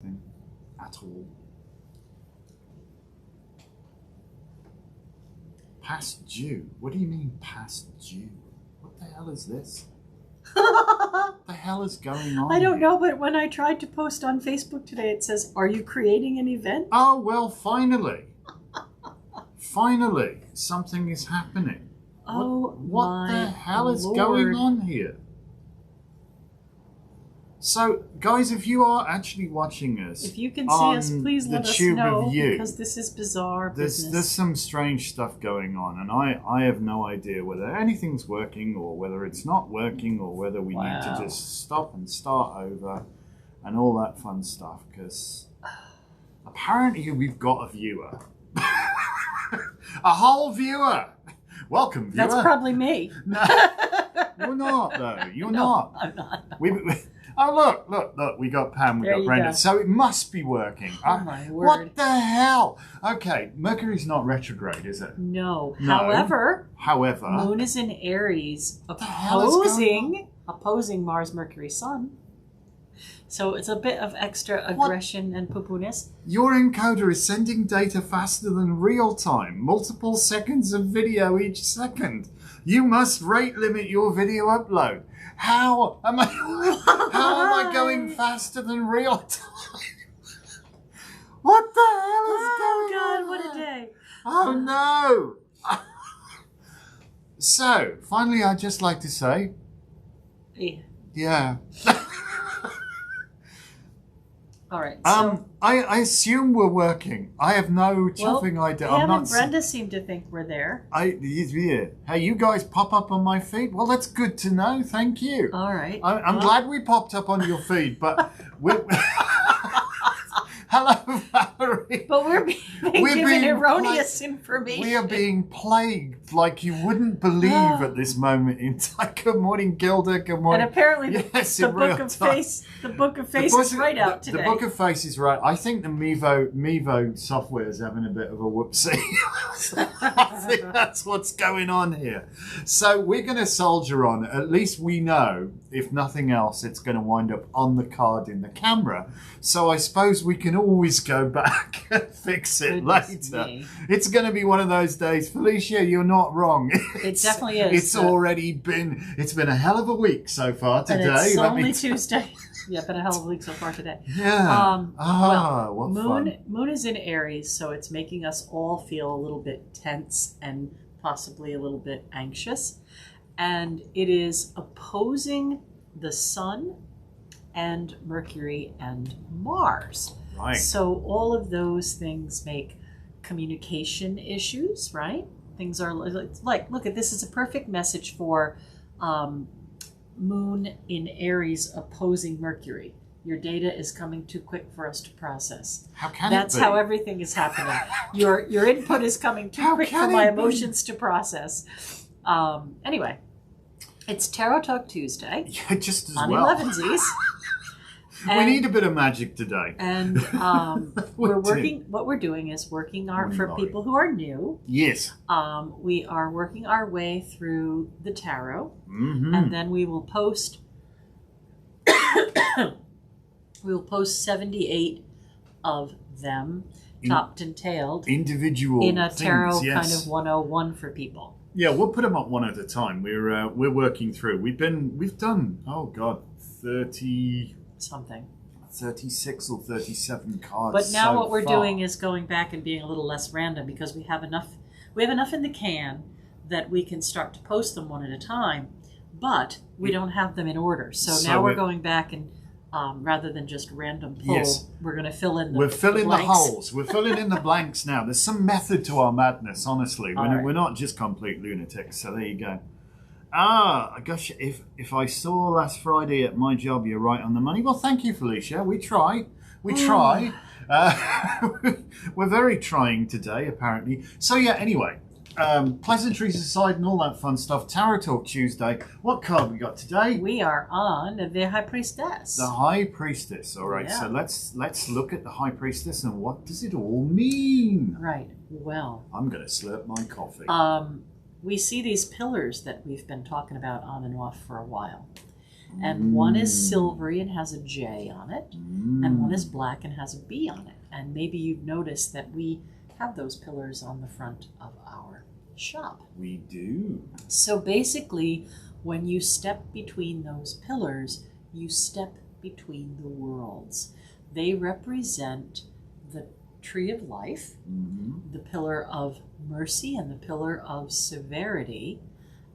At all. Past due? What do you mean past due? What the hell is this? What the hell is going on? I don't know, but when I tried to post on Facebook today, it says, "Are you creating an event?" Oh, well, finally. Finally, something is happening. Oh, what the hell is going on here? So, guys, if you are actually watching us, if you can see us, please let us know, you, because this is bizarre business. There's some strange stuff going on, and I have no idea whether anything's working or whether it's not working or whether we need to just stop and start over and all that fun stuff, because apparently we've got a viewer. A whole viewer! Welcome, viewer. That's probably me. No, you're not, though. You're not. I'm not. Oh, look, we got Pam, we got Brenda. So it must be working. Oh, my word. What the hell? Okay, Mercury's not retrograde, is it? No. However, Moon is in Aries, opposing Mars, Mercury, Sun. So it's a bit of extra aggression and poo-poo-ness. Your encoder is sending data faster than real time. Multiple seconds of video each second. You must rate limit your video upload. How am I going faster than real time? What the hell is going on? Oh God, what a day. Oh no. So, finally, I'd just like to say, yeah. All right. So, I assume we're working. I have no chuffing idea. Pam and Brenda seem to think we're there. Hey, you guys pop up on my feed? Well, that's good to know. Thank you. All right. I'm glad we popped up on your feed, but hello, Valerie. But we're being given erroneous information. We are being plagued like you wouldn't believe at this moment in time. Good morning, Gilda. Good morning. And apparently the Book of Face is right out today. The Book of Face is right. I think the Mevo software is having a bit of a whoopsie. I think that's what's going on here. So we're going to soldier on. At least we know, if nothing else, it's going to wind up on the card in the camera. So I suppose we can always go back and fix it later. It's going to be one of those days. Felicia, you're not wrong. It definitely is. It's been a hell of a week so far today. And it's only Tuesday. Yeah, been a hell of a week so far today. Yeah. Moon is in Aries, so it's making us all feel a little bit tense and possibly a little bit anxious. And it is opposing the Sun and Mercury and Mars. Right. So all of those things make communication issues, right? Things are like, look at this is a perfect message for Moon in Aries opposing Mercury. Your data is coming too quick for us to process. How can That's it be? how everything is happening. Your input is coming too quick for my emotions to process. Anyway, it's Tarot Talk Tuesday. Yeah, just as on well. Elevensies. We need a bit of magic today. And we're working. What we're doing is working for people who are new. Yes. We are working our way through the tarot, and then we will post. We will post 78 of them, topped and tailed, individual in a tarot things, kind of 101 for people. Yeah, we'll put them up one at a time. We're working through. We've done 30 something. 36 or 37 cards. But now what we're doing is going back and being a little less random because we have enough in the can that we can start to post them one at a time, but we don't have them in order. So now we're going back and rather than just random pull, we're going to fill in We're filling the holes. We're filling in the blanks now. There's some method to our madness, honestly. We're not just complete lunatics. So there you go. Gosh, if I saw last Friday at my job, you're right on the money. Well, thank you, Felicia. We try. We're very trying today, apparently. So yeah, anyway, pleasantries aside and all that fun stuff, Tarot Talk Tuesday. What card we got today? We are on the High Priestess. The High Priestess. All right, so let's look at the High Priestess and what does it all mean? Right, well. I'm going to slurp my coffee. We see these pillars that we've been talking about on and off for a while. And one is silvery and has a J on it, and one is black and has a B on it. And maybe you've noticed that we have those pillars on the front of our shop. We do. So basically, when you step between those pillars, you step between the worlds. They represent the tree of life, the pillar of mercy, and the pillar of severity.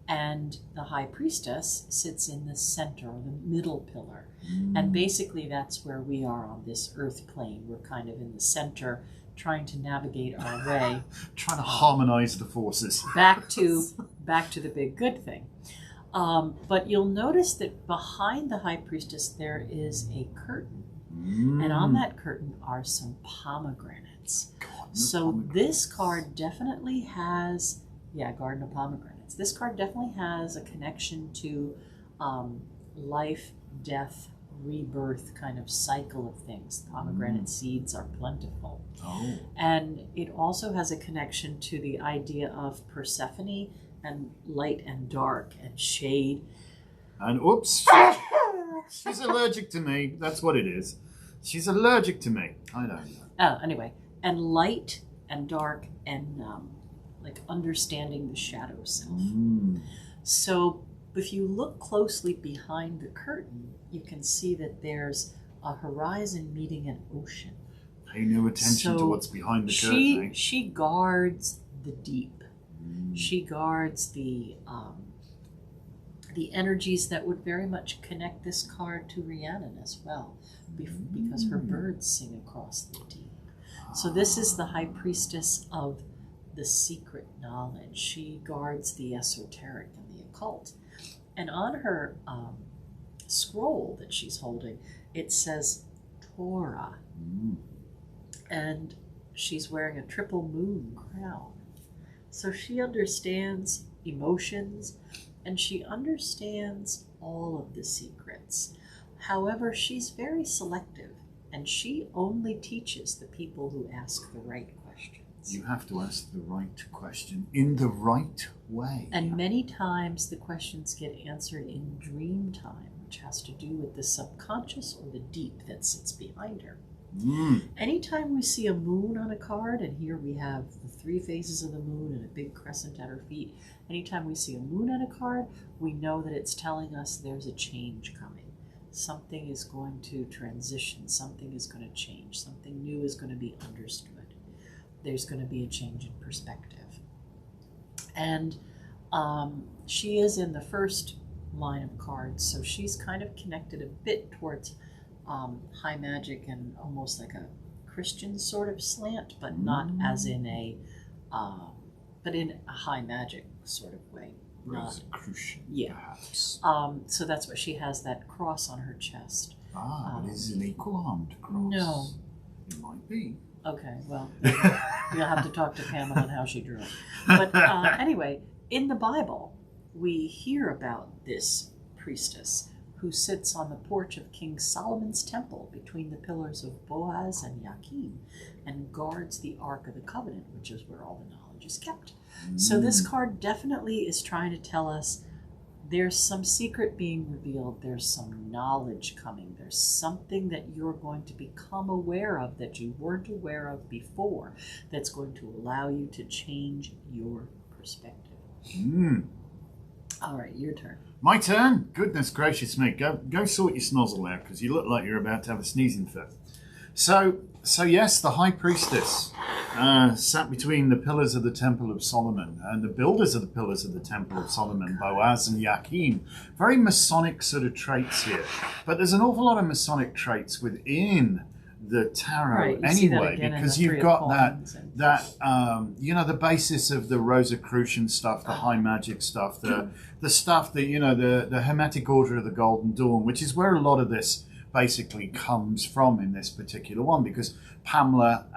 And the High Priestess sits in the center, or the middle pillar. And basically that's where we are on this earth plane. We're kind of in the center, trying to navigate our way. Trying to harmonize the forces. back to the big good thing. But you'll notice that behind the High Priestess there is a curtain. And on that curtain are some pomegranates. So this card definitely has, Garden of Pomegranates. This card definitely has a connection to life, death, rebirth kind of cycle of things. Pomegranate seeds are plentiful. And it also has a connection to the idea of Persephone and light and dark and shade. And oops, she's allergic to me. That's what it is. She's allergic to me. I don't know. Anyway, and light and dark and like understanding the shadow self. So if you look closely behind the curtain, you can see that there's a horizon meeting an ocean. Pay no attention to what's behind the curtain. She guards the deep. She guards the energies that would very much connect this card to Rhiannon as well, because her birds sing across the deep. So this is the High Priestess of the secret knowledge. She guards the esoteric and the occult. And on her scroll that she's holding, it says Torah. And she's wearing a triple moon crown. So she understands emotions and she understands all of the secrets. However, she's very selective and she only teaches the people who ask the right questions. You have to ask the right question in the right way. And many times the questions get answered in dream time, which has to do with the subconscious or the deep that sits behind her. Anytime we see a moon on a card, and here we have the 3 phases of the moon and a big crescent at her feet, anytime we see a moon on a card, we know that it's telling us there's a change coming. Something is going to transition, something is going to change, something new is going to be understood. There's going to be a change in perspective. And she is in the first line of cards, so she's kind of connected a bit towards high magic and almost like a Christian sort of slant, but not as in a, but in a high magic sort of way. Rosicrucian, perhaps. So that's what she has, that cross on her chest. But is it an equal-armed cross? No. It might be. Okay, well, you'll have to talk to Pamela on how she drew it. But anyway, in the Bible, we hear about this priestess who sits on the porch of King Solomon's temple between the pillars of Boaz and Yakin and guards the Ark of the Covenant, which is where all the knowledge is kept. So this card definitely is trying to tell us there's some secret being revealed, there's some knowledge coming, there's something that you're going to become aware of that you weren't aware of before that's going to allow you to change your perspective. All right, your turn. My turn? Goodness gracious me. Go sort your snozzle there, because you look like you're about to have a sneezing fit. So yes, the High Priestess sat between the pillars of the Temple of Solomon and the builders of the pillars of the Temple of Solomon, Boaz and Yakin. Very Masonic sort of traits here. But there's an awful lot of Masonic traits within the tarot anyway, because you've got that you know, the basis of the Rosicrucian stuff, the high magic stuff, the stuff that, you know, the Hermetic Order of the Golden Dawn, which is where a lot of this basically comes from in this particular one, because Pamela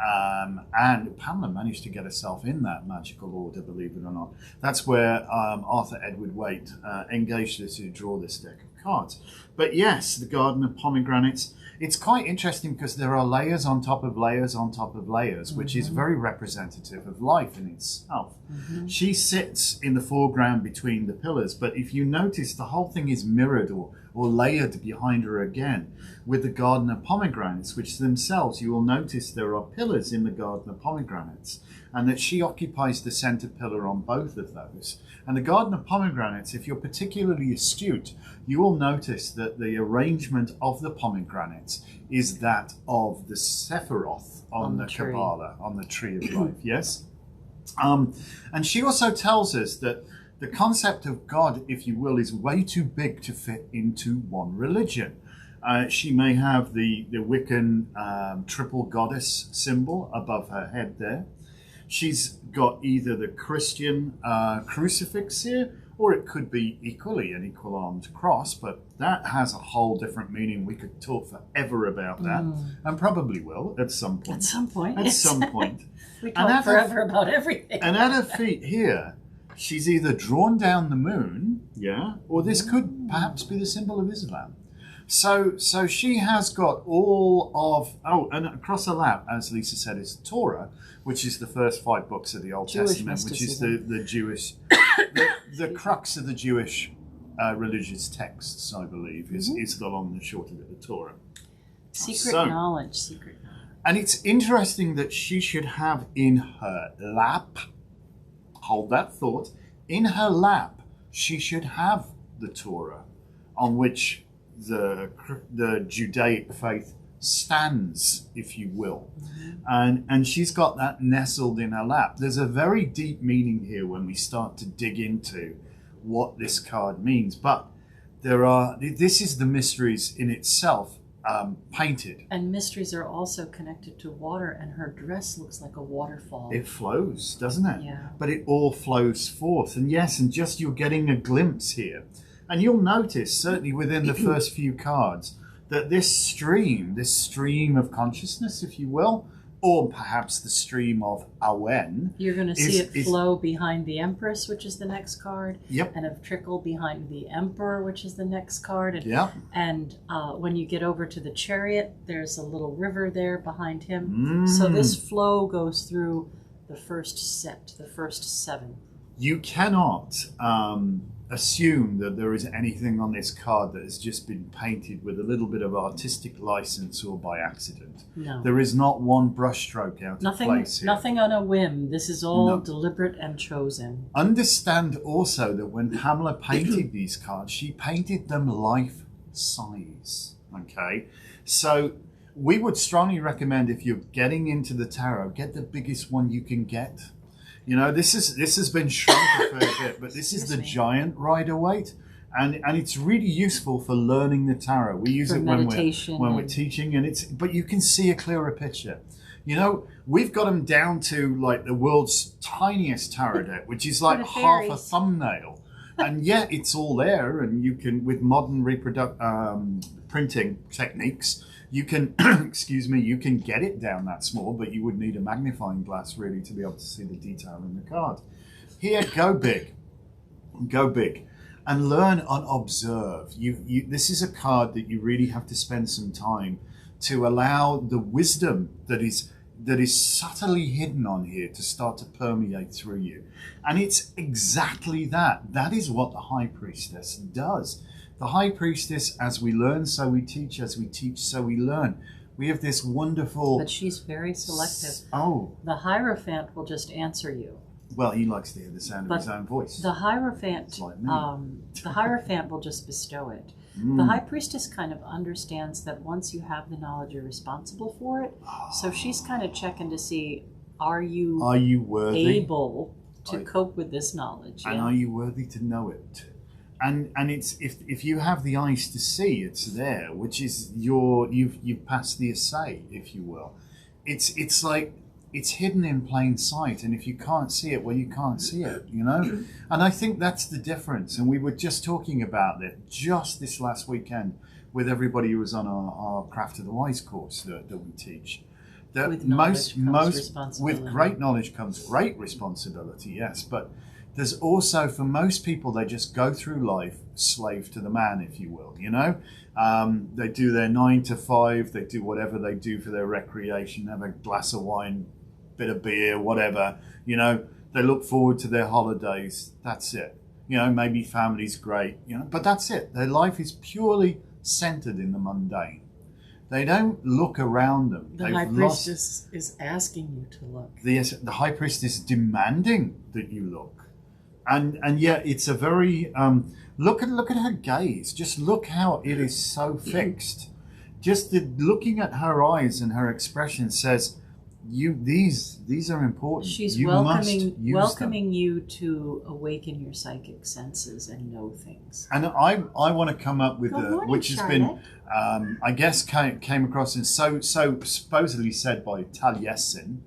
managed to get herself in that magical order, believe it or not. That's where Arthur Edward Waite engaged her to draw this deck of cards. But yes, the Garden of Pomegranates. It's quite interesting because there are layers on top of layers on top of layers, which is very representative of life in itself. She sits in the foreground between the pillars, but if you notice, the whole thing is mirrored or or layered behind her again with the garden of pomegranates, which themselves, you will notice there are pillars in the garden of pomegranates, and that she occupies the center pillar on both of those. And the garden of pomegranates, if you're particularly astute, you will notice that the arrangement of the pomegranates is that of the Sephiroth on the Kabbalah, on the tree of life, yes? And she also tells us that the concept of God, if you will, is way too big to fit into one religion. She may have the Wiccan triple goddess symbol above her head there. She's got either the Christian crucifix here, or it could be equally an equal-armed cross, but that has a whole different meaning. We could talk forever about that, and probably will at some point. At some point. At some point. We talk forever about everything. And at her feet here, she's either drawn down the moon, or this could perhaps be the symbol of Islam. So she has got all of, and across her lap, as Lisa said, is Torah, which is the first 5 books of the Old Testament, which is the Jewish, the crux of the Jewish religious texts, I believe, is the long and the short of it, the Torah. Secret knowledge. And it's interesting that she should have in her lap, hold that thought, in her lap, she should have the Torah, on which the Judaic faith stands, if you will. And she's got that nestled in her lap. There's a very deep meaning here when we start to dig into what this card means. But this is the mysteries in itself, painted. And mysteries are also connected to water, and her dress looks like a waterfall. It flows, doesn't it? Yeah. But it all flows forth. And yes, and just you're getting a glimpse here. And you'll notice, certainly within the first few cards, that this stream of consciousness, if you will, or perhaps the stream of Awen. You're going to see it flow behind the Empress, which is the next card. Yep. And a trickle behind the Emperor, which is the next card. And, yep. And when you get over to the Chariot, there's a little river there behind him. So this flow goes through the first set, the first 7. You cannot assume that there is anything on this card that has just been painted with a little bit of artistic license or by accident. No. There is not one brushstroke out of place here. Nothing on a whim. This is all deliberate and chosen. Understand also that when Pamela painted these cards, she painted them life size. Okay? So we would strongly recommend, if you're getting into the tarot, get the biggest one you can get. You know, this has been shrunk a fair bit, but this is the giant Rider-Waite, and it's really useful for learning the tarot. We use it when we're teaching, but you can see a clearer picture. You know, we've got them down to like the world's tiniest tarot deck, which is like half a thumbnail, and yet it's all there. And you can, with modern printing techniques, you can, you can get it down that small, but you would need a magnifying glass really to be able to see the detail in the card. Here, go big, and learn and observe. This is a card that you really have to spend some time to allow the wisdom that is subtly hidden on here to start to permeate through you. And it's exactly that. That is what the High Priestess does. The High Priestess, as we learn, so we teach. As we teach, so we learn. We have this wonderful... But she's very selective. Oh. The Hierophant will just answer you. Well, he likes to hear the sound of his own voice. The Hierophant, like me. The Hierophant will just bestow it. The High Priestess kind of understands that once you have the knowledge, you're responsible for it. So she's kind of checking to see, are you worthy, able to cope with this knowledge? And are you worthy to know it? And it's if you have the eyes to see, it's there, which is you've passed the assay, if you will. It's like it's hidden in plain sight, and if you can't see it, well, you can't see it, you know. And I think that's the difference. And we were just talking about it just this last weekend with everybody who was on our Craft of the Wise course that we teach. That with great knowledge comes great responsibility, yes, but there's also, for most people, they just go through life slave to the man, if you will, you know? They do their 9 to 5, they do whatever they do for their recreation, have a glass of wine, bit of beer, whatever, you know? They look forward to their holidays, that's it. You know, maybe family's great, you know, but that's it. Their life is purely centered in the mundane. They don't look around them. The High Priestess is asking you to look. The High Priestess is demanding that you look. And yet it's a very, look at her gaze. Just look how it is so fixed. Just looking at her eyes and her expression says, these are important. She's you welcoming you to awaken your psychic senses and know things. And I want to come up with which has Charlotte. been I guess came across and so supposedly said by Taliesin,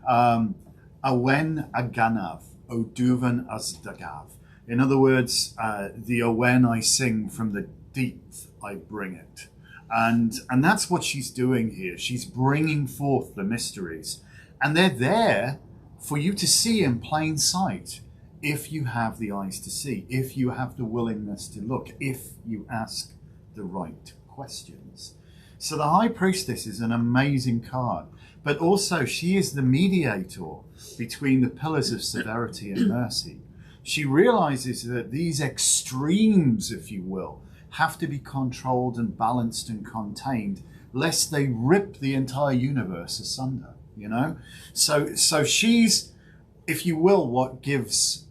Awen Aganav Oduvan Asdagav. In other words, the Owen I sing from the deep I bring it. And that's what she's doing here. She's bringing forth the mysteries. And they're there for you to see in plain sight if you have the eyes to see, if you have the willingness to look, if you ask the right questions. So the High Priestess is an amazing card, but also she is the mediator between the pillars of severity and mercy. She realizes that these extremes, if you will, have to be controlled and balanced and contained, lest they rip the entire universe asunder, you know? So she's, if you will, what gives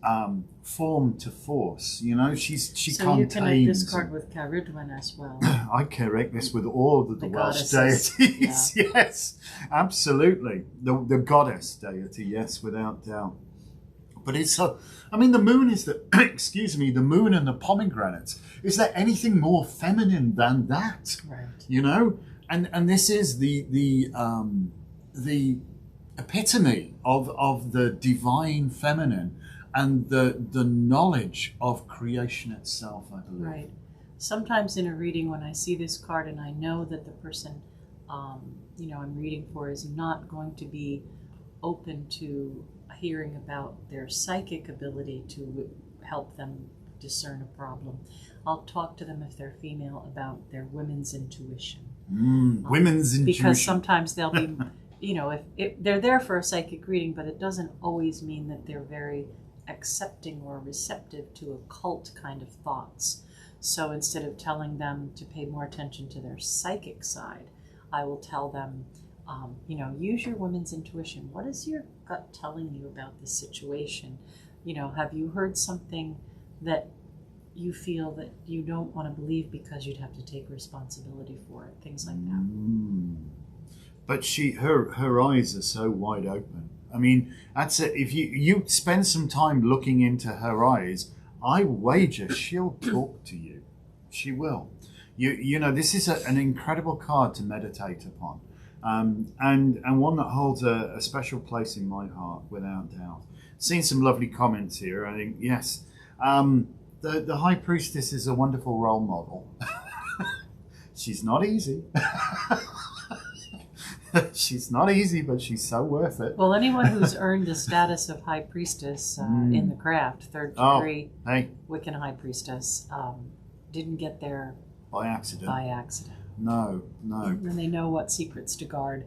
form to force, you know? She so contains... you connect this card with Caridwen as well. I connect this with all of the Welsh goddesses. deities. Yeah. Yes, absolutely. The goddess deity, yes, without doubt. But it's I mean, the moon is the, excuse me, the moon and the pomegranates. Is there anything more feminine than that? Right. You know? And this is the epitome of the divine feminine and the knowledge of creation itself, I believe. Right. Sometimes in a reading when I see this card and I know that the person, I'm reading for is not going to be open to hearing about their psychic ability to help them discern a problem, I'll talk to them if they're female about their women's intuition. Women's intuition. Because sometimes they'll be, if they're there for a psychic reading, but it doesn't always mean that they're very accepting or receptive to occult kind of thoughts. So instead of telling them to pay more attention to their psychic side, I will tell them, use your women's intuition. What is your gut telling you about this situation? Have you heard something that you feel that you don't want to believe because you'd have to take responsibility for it? Things like that. But her eyes are so wide open. I mean, that's it. If you spend some time looking into her eyes, I wager she'll talk to you. She will. This is an incredible card to meditate upon. And one that holds a special place in my heart, without doubt. Seen some lovely comments here. I think, yes, the High Priestess is a wonderful role model. She's not easy. She's not easy, but she's so worth it. Well, anyone who's earned the status of High Priestess in the craft, third degree Wiccan High Priestess, didn't get there by accident. No. And they know what secrets to guard.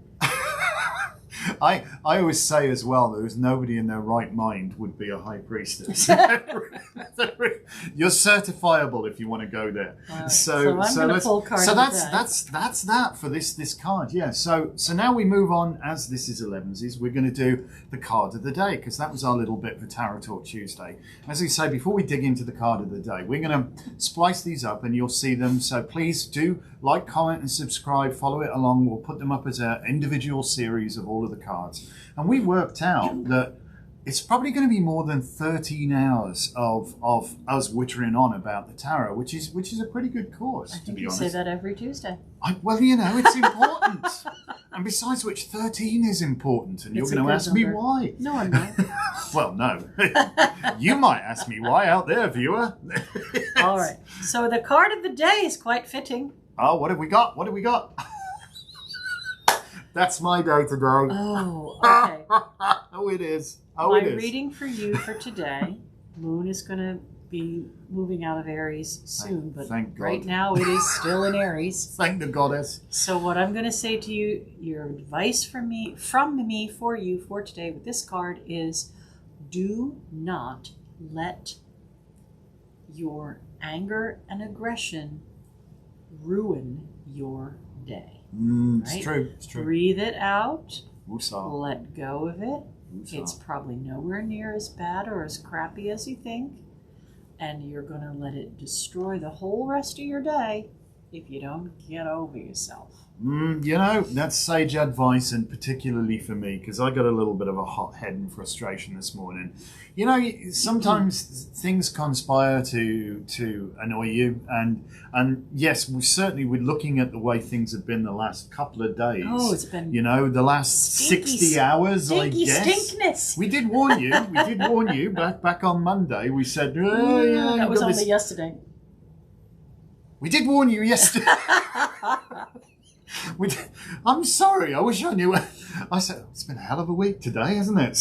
I always say as well, there's nobody in their right mind would be a High Priestess. You're certifiable if you want to go there. Right. So I'm going to pull cards. So that's that for this card. Yeah. So now we move on. As this is Elevensies, we're going to do the card of the day, because that was our little bit for Tarot Talk Tuesday. As we say, before we dig into the card of the day, we're going to splice these up and you'll see them. So please do like, comment, and subscribe. Follow it along. We'll put them up as an individual series of all of the cards. And we worked out that it's probably going to be more than 13 hours of us wittering on about the tarot, which is a pretty good course, to be honest. I think you say that every Tuesday. It's important. And besides which, 13 is important. And you're going to ask me why. No, I'm not. Well, no. You might ask me why out there, viewer. All right. So the card of the day is quite fitting. Oh, what have we got? That's my day today. Oh, okay. Oh, it is. My reading for you for today, Moon is going to be moving out of Aries soon, but right now it is still in Aries. Thank the goddess. So what I'm going to say to you, your advice from me for you for today with this card is, do not let your anger and aggression ruin your day. It's true. It's true. Breathe it out. Woosah. Let go of it. Woosah. It's probably nowhere near as bad or as crappy as you think. And you're going to let it destroy the whole rest of your day if you don't get over yourself. That's sage advice, and particularly for me, because I got a little bit of a hot head and frustration this morning. Sometimes things conspire to annoy you, and yes, we're looking at the way things have been the last couple of days. Oh, it's been the last 60 hours, I guess. Stinkness. We did warn you. back on Monday. We said, that was only yesterday. We did warn you yesterday. I'm sorry. I wish I knew. I said it's been a hell of a week today, hasn't it?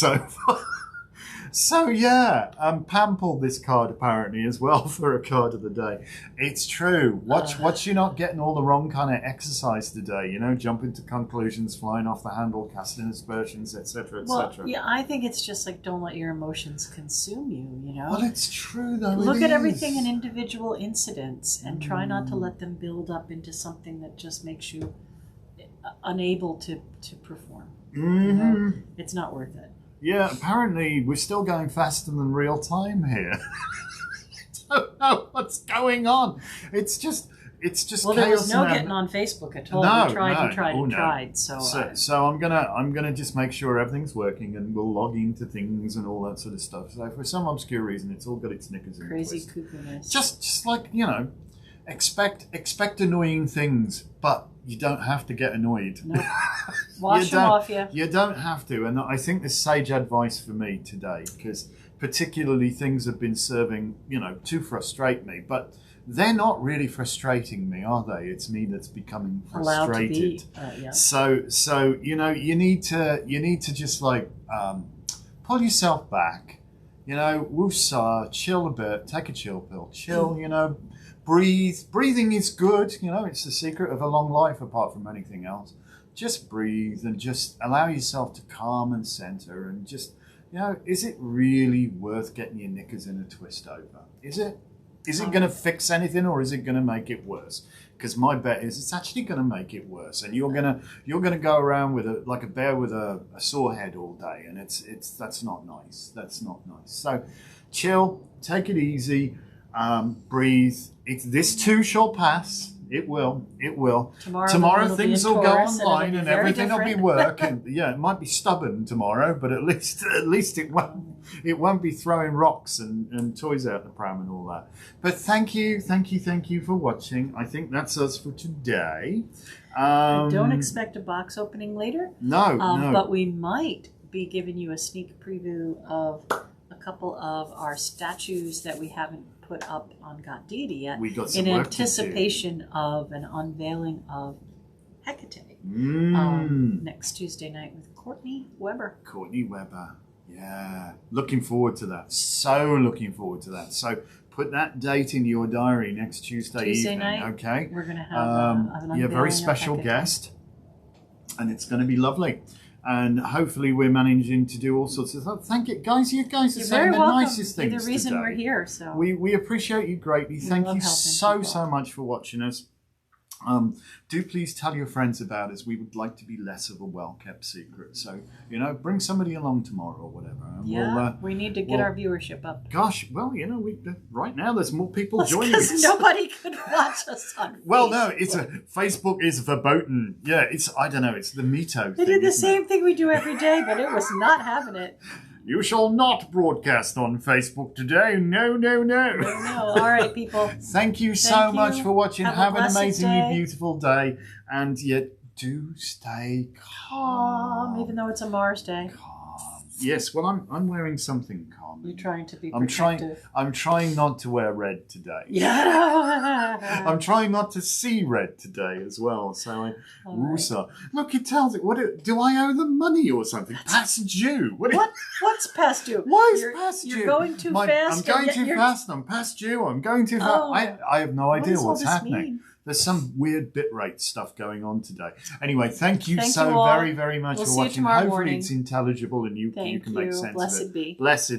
So yeah. Pam pulled this card apparently as well for a card of the day. It's true. Watch you not getting all the wrong kind of exercise today. Jumping to conclusions, flying off the handle, casting aspersions, etc., etc. Well, yeah, I think it's just like don't let your emotions consume you. Well, it's true though. Look at everything in individual incidents and try not to let them build up into something that just makes you unable to perform. It's not worth it. Yeah, apparently we're still going faster than real time here. I don't know what's going on. It's just well, chaos. there was no getting on Facebook at all. We tried. So I'm gonna just make sure everything's working, and we'll log into things and all that sort of stuff. So for some obscure reason, it's all got its knickers in crazy twist. cuckoo-ness. Just like expect annoying things, but you don't have to get annoyed. No. Wash them off you. You don't have to. And I think there's sage advice for me today, because particularly things have been serving, to frustrate me. But they're not really frustrating me, are they? It's me that's becoming frustrated. So you need to just pull yourself back. Woosah, chill a bit, take a chill pill, chill, breathe. Breathing is good, it's the secret of a long life apart from anything else. Just breathe and just allow yourself to calm and center and just, is it really worth getting your knickers in a twist over? Is it? Is it going to fix anything, or is it going to make it worse? Because my bet is it's actually going to make it worse, and you're gonna go around with like a bear with a sore head all day, and that's not nice. That's not nice. So, chill, take it easy, breathe. This too shall pass. It will. Tomorrow things will go online and everything will be work. And yeah, it might be stubborn tomorrow, but at least it won't be throwing rocks and toys out the pram and all that. But thank you for watching. I think that's us for today. Don't expect a box opening later. No. But we might be giving you a sneak preview of a couple of our statues that we haven't put up on Got Deity yet, we got some in work anticipation of an unveiling of Hecate next Tuesday night with Courtney Weber. Yeah, looking forward to that. So looking forward to that. So put that date in your diary next Tuesday evening. Night, okay, we're going to have an unveiling very special guest, and it's going to be lovely. And hopefully we're managing to do all sorts of stuff. Thank you, guys. You guys are saying the nicest things. You're the reason today. We're here. So we appreciate you greatly. Thank you so much for watching us. Do please tell your friends about us. We would like to be less of a well-kept secret. So, bring somebody along tomorrow or whatever. And we need to get our viewership up. Gosh, well, right now there's more people joining us. Because nobody could watch us on Well, no, Facebook is verboten. Yeah, I don't know, it's the Mito They thing. did the same thing we do every day, but it was not having it. You shall not broadcast on Facebook today. No. All right, people. Thank you so much for watching. Have an amazingly beautiful day. And yet, do stay calm. Even though it's a Mars day. Calm. Yes, well, I'm wearing something calm. You're trying to be protective. I'm trying not to wear red today. Yeah. I'm trying not to see red today as well. So look, it tells it. What do I owe them money or something? Past due. What's past due? Why is past due? You're going too fast. I'm going too fast. I'm past due. I'm going too fast. I have no idea what's happening. Mean? Therethere's some weird bitrate stuff going on today. Anyway, thank you so very, very much for watching. Hopefully it's intelligible and you can make sense of it. Blessed be. Blessed.